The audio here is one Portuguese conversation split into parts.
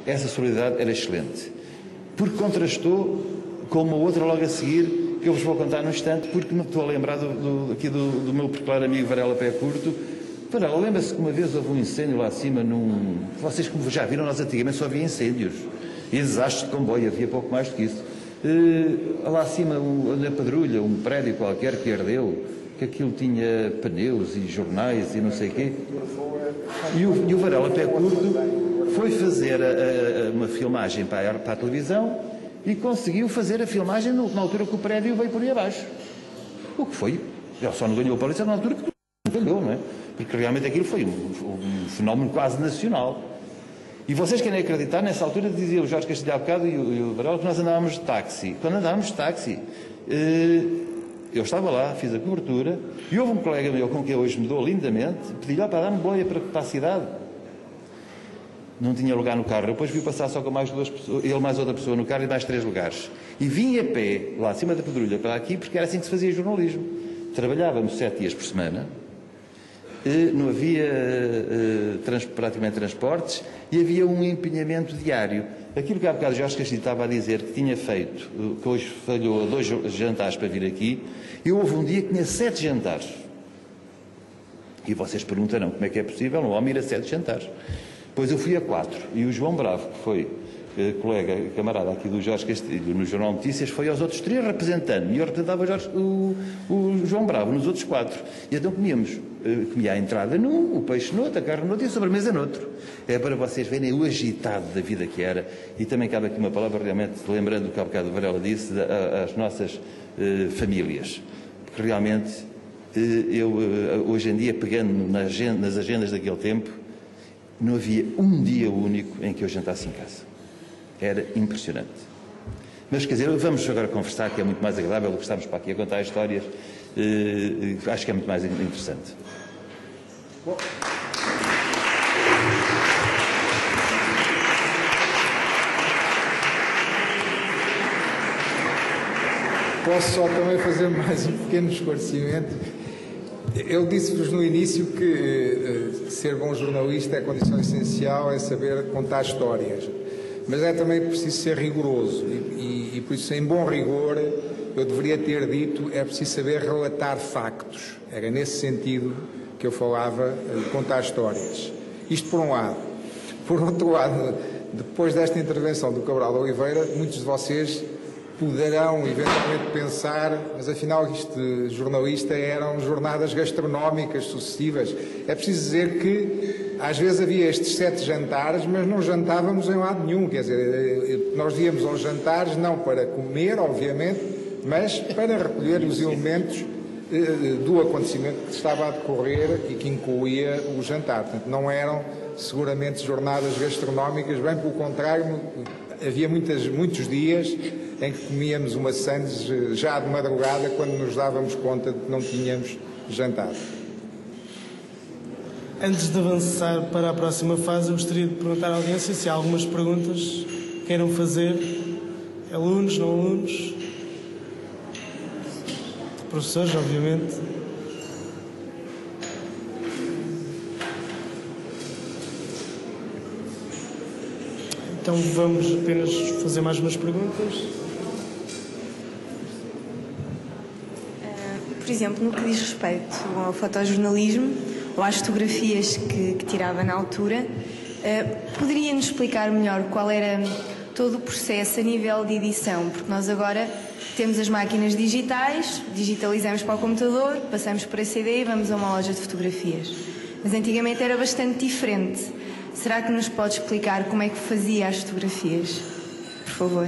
essa solidariedade era excelente, porque contrastou com uma outra logo a seguir, que eu vos vou contar num instante, porque me estou a lembrar aqui do meu particular amigo Varela Pé Curto. Varela, lembra-se que uma vez houve um incêndio lá acima Vocês, como já viram, nós antigamente só havia incêndios e desastres de comboio, havia pouco mais do que isso. Lá acima, na Padrulha, um prédio qualquer que ardeu, que aquilo tinha pneus e jornais e não sei o quê. E o Varela Pé Curto foi fazer uma filmagem para a televisão e conseguiu fazer a filmagem na altura que o prédio veio por aí abaixo. O que foi? Ele só não ganhou a polícia na altura que não ganhou, não é? Porque realmente aquilo foi um fenómeno quase nacional. E vocês querem acreditar, nessa altura dizia o Jorge Castilho há bocado e o Varela que nós andávamos de táxi. Quando andávamos de táxi, eu estava lá, fiz a cobertura e houve um colega meu com quem eu hoje me dou lindamente, pedi-lhe para dar-me boia para a cidade. Não tinha lugar no carro. Eu depois vi passar só com mais 2 pessoas, ele mais outra pessoa no carro e mais 3 lugares. E vim a pé, lá acima da Pedrulha, para aqui, porque era assim que se fazia jornalismo. Trabalhávamos 7 dias por semana, não havia praticamente transportes e havia um empenhamento diário. Aquilo que há bocado Jorge Castilho estava a dizer que tinha feito, que hoje falhou 2 jantares para vir aqui, eu houve um dia que tinha 7 jantares. E vocês perguntarão como é que é possível um homem ir a 7 jantares. Depois eu fui a 4 e o João Bravo, que foi colega, camarada aqui do Jorge Castilho no Jornal Notícias, foi aos outros 3 representando. E eu representava o João Bravo nos outros 4. E então comia a entrada num, o peixe noutro, a carne noutro e a sobremesa noutro. É para vocês verem o agitado da vida que era. E também cabe aqui uma palavra, realmente, lembrando o que há bocado o Varela disse, às nossas famílias. Porque realmente, eu hoje em dia, pegando nas agendas daquele tempo, não havia um dia único em que eu jantasse em casa. Era impressionante. Mas, quer dizer, vamos agora conversar, que é muito mais agradável do que estarmos para aqui a contar histórias. Acho que é muito mais interessante. Bom. Posso só também fazer mais um pequeno esclarecimento. Eu disse-vos no início que ser bom jornalista é condição essencial, é saber contar histórias. Mas é também preciso ser rigoroso e por isso, em bom rigor, eu deveria ter dito é preciso saber relatar factos. Era nesse sentido que eu falava de contar histórias. Isto por um lado. Por outro lado, depois desta intervenção do Cabral Oliveira, muitos de vocês poderão eventualmente pensar, mas afinal isto de jornalista eram jornadas gastronómicas sucessivas. É preciso dizer que às vezes havia estes 7 jantares, mas não jantávamos em lado nenhum. Quer dizer, nós íamos aos jantares não para comer, obviamente, mas para recolher os elementos do acontecimento que estava a decorrer e que incluía o jantar. Portanto, não eram seguramente jornadas gastronómicas, bem pelo contrário, havia muitos dias em que comíamos uma sandes já de madrugada quando nos dávamos conta de que não tínhamos jantado. Antes de avançar para a próxima fase, eu gostaria de perguntar à audiência se há algumas perguntas que queiram fazer. Alunos, não alunos? Professores, obviamente. Então vamos apenas fazer mais umas perguntas. Por exemplo, no que diz respeito ao fotojornalismo ou às fotografias que tirava na altura, poderia-nos explicar melhor qual era todo o processo a nível de edição? Porque nós agora temos as máquinas digitais, digitalizamos para o computador, passamos para CD e vamos a uma loja de fotografias. Mas antigamente era bastante diferente. Será que nos pode explicar como é que fazia as fotografias? Por favor.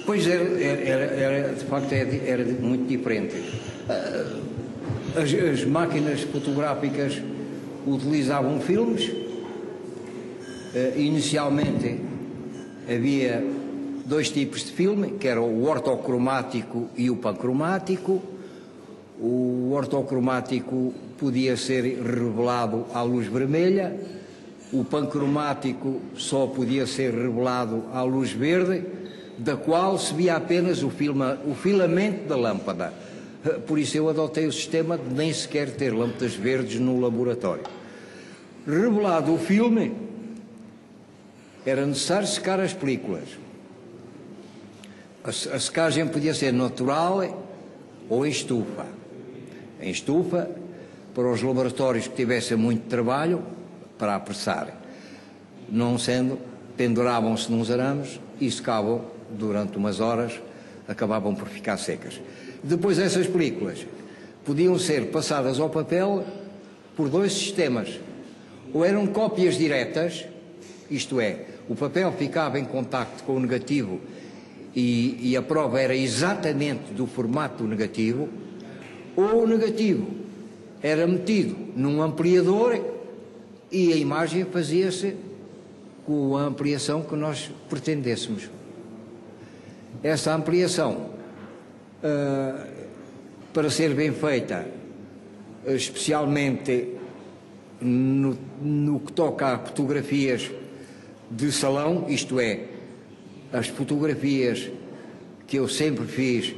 Pois era de facto, era muito diferente. As máquinas fotográficas utilizavam filmes. Inicialmente havia 2 tipos de filme, que era o ortocromático e o pancromático. O ortocromático podia ser revelado à luz vermelha, o pancromático só podia ser revelado à luz verde, da qual se via apenas o filamento da lâmpada. Por isso eu adotei o sistema de nem sequer ter lâmpadas verdes no laboratório. Revelado o filme, era necessário secar as películas. A secagem podia ser natural ou em estufa. Em estufa, para os laboratórios que tivessem muito trabalho, para apressar. Não sendo, penduravam-se nos arames e secavam durante umas horas, acabavam por ficar secas. Depois essas películas podiam ser passadas ao papel por dois sistemas. Ou eram cópias diretas, isto é, o papel ficava em contacto com o negativo e a prova era exatamente do formato do negativo, ou o negativo era metido num ampliador e a imagem fazia-se com a ampliação que nós pretendêssemos. Essa ampliação, para ser bem feita, especialmente no que toca a fotografias de salão, isto é, as fotografias que eu sempre fiz,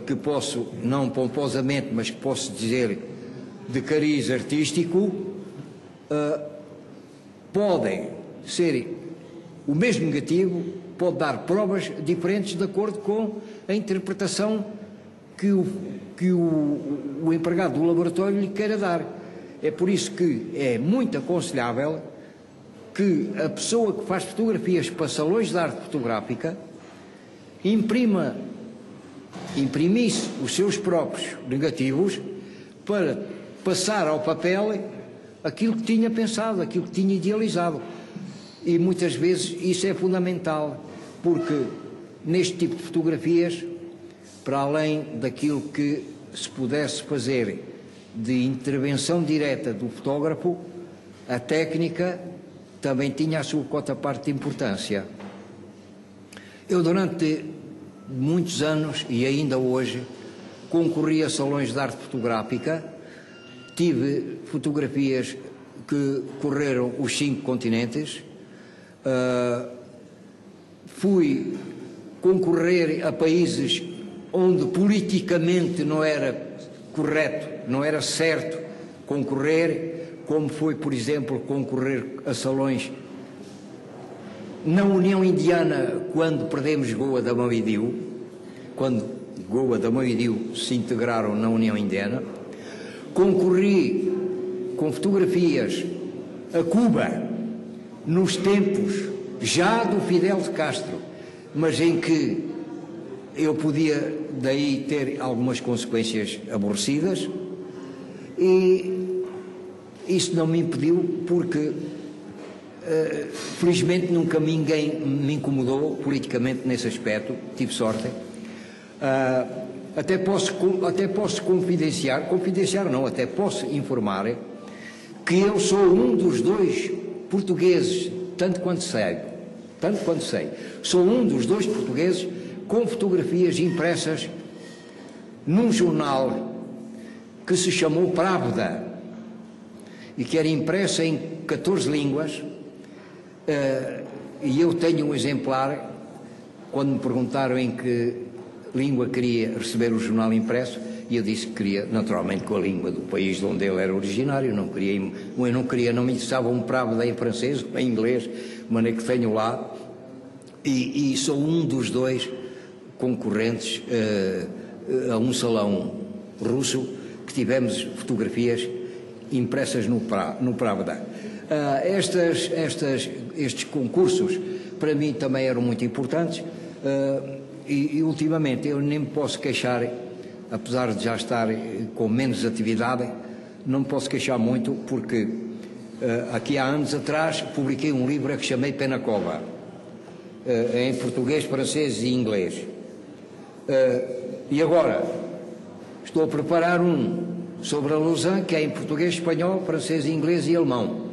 que posso, não pomposamente, mas que posso dizer de cariz artístico, podem ser o mesmo negativo, pode dar provas diferentes de acordo com a interpretação que o empregado do laboratório lhe queira dar. É por isso que é muito aconselhável que a pessoa que faz fotografias para salões de arte fotográfica imprimisse os seus próprios negativos para passar ao papel aquilo que tinha pensado, aquilo que tinha idealizado. E muitas vezes isso é fundamental, porque neste tipo de fotografias, para além daquilo que se pudesse fazer de intervenção direta do fotógrafo, a técnica também tinha a sua cota parte de importância. Eu durante muitos anos e ainda hoje concorri a salões de arte fotográfica, tive fotografias que correram os 5 continentes, fui concorrer a países onde politicamente não era correto, não era certo concorrer, como foi, por exemplo, concorrer a salões na União Indiana, quando perdemos Goa da Mão e Diu, quando Goa da Mão e Diu se integraram na União Indiana. Concorri com fotografias a Cuba, nos tempos já do Fidel de Castro, mas em que eu podia daí ter algumas consequências aborrecidas, e isso não me impediu, porque felizmente nunca ninguém me incomodou politicamente nesse aspecto, tive sorte. Até posso confidenciar não, até posso informar que eu sou um dos 2 portugueses, tanto quanto sei, sou um dos 2 portugueses com fotografias impressas num jornal que se chamou Pravda e que era impressa em 14 línguas, e eu tenho um exemplar. Quando me perguntaram em que língua queria receber o jornal impresso, e eu disse que queria naturalmente com a língua do país de onde ele era originário, não me interessava um Pravda em francês ou em inglês, de maneira que tenho lá, e sou um dos 2 concorrentes a um salão russo que tivemos fotografias impressas no Pravda. Estes concursos para mim também eram muito importantes, e ultimamente eu nem me posso queixar, apesar de já estar com menos atividade, não me posso queixar muito, porque aqui há anos atrás publiquei um livro que chamei Penacova, em português, francês e inglês. E agora estou a preparar um sobre a Lausanne, que é em português, espanhol, francês, inglês e alemão.